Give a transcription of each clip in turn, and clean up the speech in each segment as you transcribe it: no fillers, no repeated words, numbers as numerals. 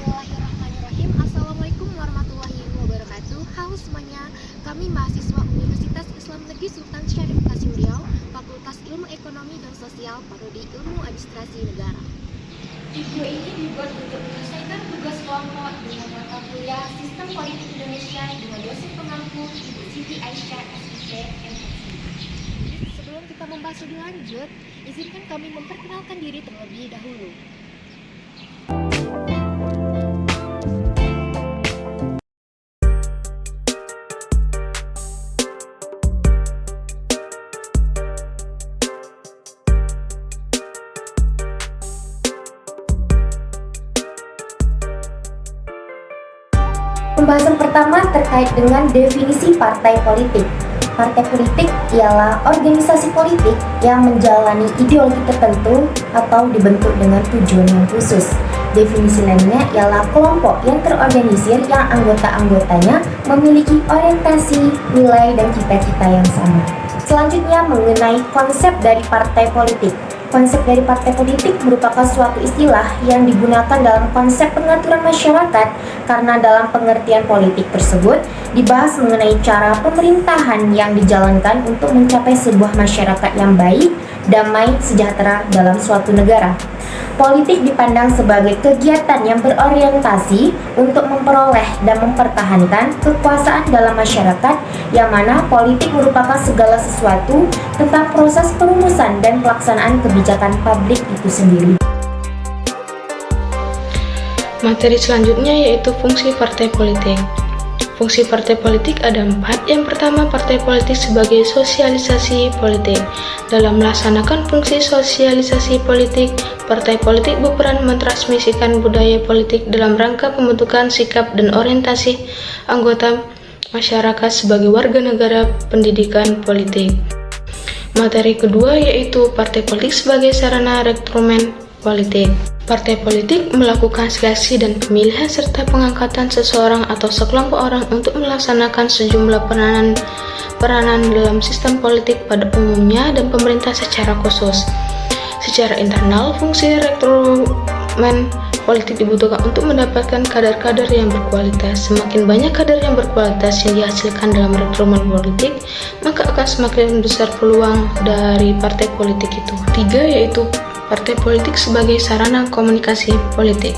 Bismillahirrahmanirrahim. Assalamualaikum warahmatullahi wabarakatuh. Halo semuanya, kami mahasiswa Universitas Islam Negeri Sultan Syarif Qasim Riau, Fakultas Ilmu Ekonomi dan Sosial, Prodi Ilmu Administrasi Negara. Video ini dibuat untuk menyelesaikan tugas kelompok dengan mata kuliah Sistem Politik Indonesia dengan dosen pengampu Ibu Siti Aisyah, SIP, MSc. Sebelum kita membahas lebih lanjut, izinkan kami memperkenalkan diri terlebih dahulu. Pembahasan pertama terkait dengan definisi partai politik. Partai politik ialah organisasi politik yang menjalani ideologi tertentu atau dibentuk dengan tujuan yang khusus. Definisi lainnya ialah kelompok yang terorganisir yang anggota-anggotanya memiliki orientasi, nilai, dan cita-cita yang sama. Selanjutnya mengenai konsep dari partai politik. Konsep dari partai politik merupakan suatu istilah yang digunakan dalam konsep pengaturan masyarakat karena dalam pengertian politik tersebut dibahas mengenai cara pemerintahan yang dijalankan untuk mencapai sebuah masyarakat yang baik, damai, sejahtera dalam suatu negara. Politik dipandang sebagai kegiatan yang berorientasi untuk memperoleh dan mempertahankan kekuasaan dalam masyarakat, yang mana politik merupakan segala sesuatu tentang proses perumusan dan pelaksanaan kebijakan publik itu sendiri. Materi selanjutnya yaitu fungsi partai politik. Fungsi partai politik ada 4. Yang pertama, partai politik sebagai sosialisasi politik. Dalam melaksanakan fungsi sosialisasi politik, partai politik berperan mentransmisikan budaya politik dalam rangka pembentukan sikap dan orientasi anggota masyarakat sebagai warga negara pendidikan politik. Materi kedua yaitu partai politik sebagai sarana rekrutmen politik. Partai politik melakukan seleksi dan pemilihan serta pengangkatan seseorang atau sekelompok orang untuk melaksanakan sejumlah peranan dalam sistem politik pada umumnya dan pemerintah secara khusus. Secara internal, fungsi rekrutmen politik dibutuhkan untuk mendapatkan kader-kader yang berkualitas. Semakin banyak kader yang berkualitas yang dihasilkan dalam rekrutmen politik, maka akan semakin besar peluang dari partai politik itu. 3 yaitu partai politik sebagai sarana komunikasi politik.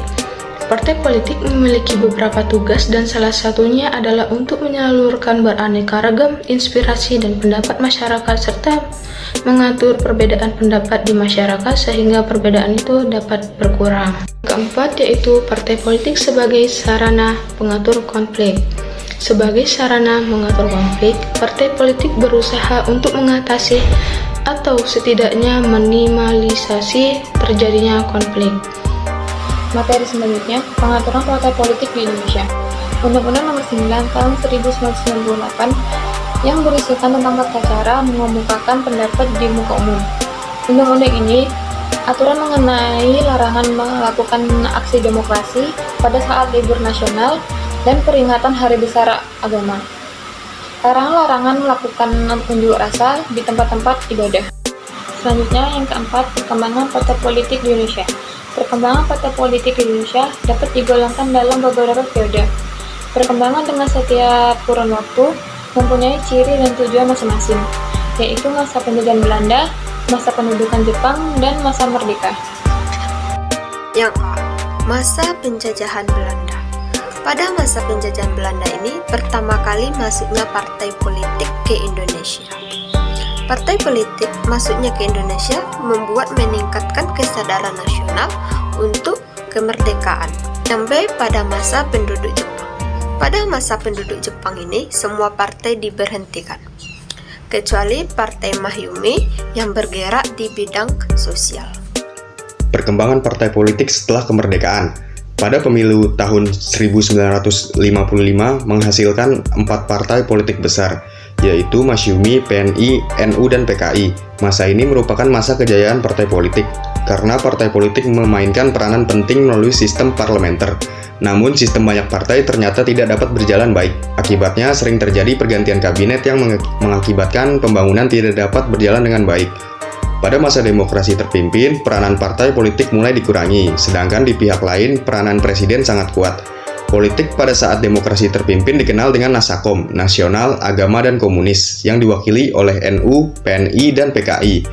Partai politik memiliki beberapa tugas dan salah satunya adalah untuk menyalurkan beraneka ragam inspirasi dan pendapat masyarakat serta mengatur perbedaan pendapat di masyarakat sehingga perbedaan itu dapat berkurang. Keempat yaitu partai politik sebagai sarana pengatur konflik. Sebagai sarana mengatur konflik, partai politik berusaha untuk mengatasi atau setidaknya minimalisasi terjadinya konflik. Materi selanjutnya, pengaturan partai politik di Indonesia. Undang-Undang Nomor 9 Tahun 1998 yang berisikan tentang tata cara mengemukakan pendapat di muka umum. Undang-undang ini aturan mengenai larangan melakukan aksi demokrasi pada saat libur nasional dan peringatan hari besar agama. Larangan melakukan unjuk rasa di tempat-tempat ibadah. Selanjutnya yang keempat, perkembangan partai politik di Indonesia. Perkembangan partai politik di Indonesia dapat digolongkan dalam beberapa periode. Perkembangan dengan setiap kurun waktu mempunyai ciri dan tujuan masing-masing, yaitu masa penjajahan Belanda, masa pendudukan Jepang, dan masa merdeka. Yang A. Masa penjajahan Belanda. Pada masa penjajahan Belanda ini pertama kali masuknya partai politik ke Indonesia. Partai politik masuknya ke Indonesia membuat meningkatkan kesadaran nasional untuk kemerdekaan. Yang B. Pada masa penduduk Jepang. Pada masa penduduk Jepang ini semua partai diberhentikan, kecuali Partai Mahyumi yang bergerak di bidang sosial. Perkembangan partai politik setelah kemerdekaan. Pada pemilu tahun 1955 menghasilkan 4 partai politik besar, yaitu Masyumi, PNI, NU, dan PKI. Masa ini merupakan masa kejayaan partai politik, karena partai politik memainkan peranan penting melalui sistem parlementer. Namun sistem banyak partai ternyata tidak dapat berjalan baik. Akibatnya sering terjadi pergantian kabinet yang mengakibatkan pembangunan tidak dapat berjalan dengan baik. Pada masa demokrasi terpimpin, peranan partai politik mulai dikurangi, sedangkan di pihak lain peranan presiden sangat kuat. Politik pada saat demokrasi terpimpin dikenal dengan Nasakom, Nasional, Agama, dan Komunis, yang diwakili oleh NU, PNI, dan PKI.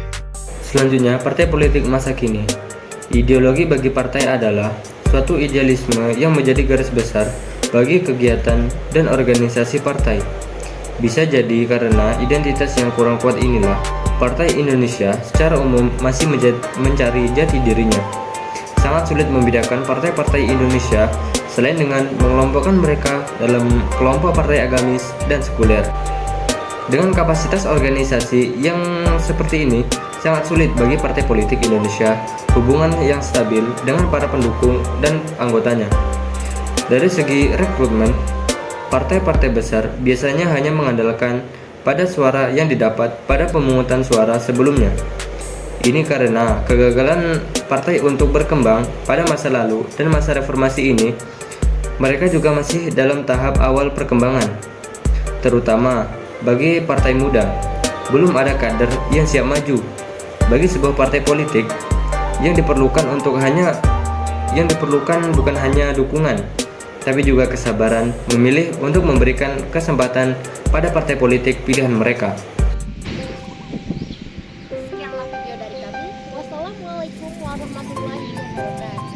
Selanjutnya, partai politik masa kini. Ideologi bagi partai adalah suatu idealisme yang menjadi garis besar bagi kegiatan dan organisasi partai. Bisa jadi karena identitas yang kurang kuat inilah, Partai Indonesia secara umum masih mencari jati dirinya. Sangat sulit membedakan partai-partai Indonesia selain dengan mengelompokkan mereka dalam kelompok partai agamis dan sekuler. Dengan kapasitas organisasi yang seperti ini, sangat sulit bagi partai politik Indonesia hubungan yang stabil dengan para pendukung dan anggotanya. Dari segi rekrutmen, partai-partai besar biasanya hanya mengandalkan pada suara yang didapat pada pemungutan suara sebelumnya. Ini karena kegagalan partai untuk berkembang pada masa lalu dan masa reformasi ini, mereka juga masih dalam tahap awal perkembangan. Terutama bagi partai muda, belum ada kader yang siap maju. Bagi sebuah partai politik, yang diperlukan bukan hanya dukungan, tapi juga kesabaran memilih untuk memberikan kesempatan pada partai politik pilihan mereka. Sekianlah video dari kami. Wassalamualaikum warahmatullahi wabarakatuh.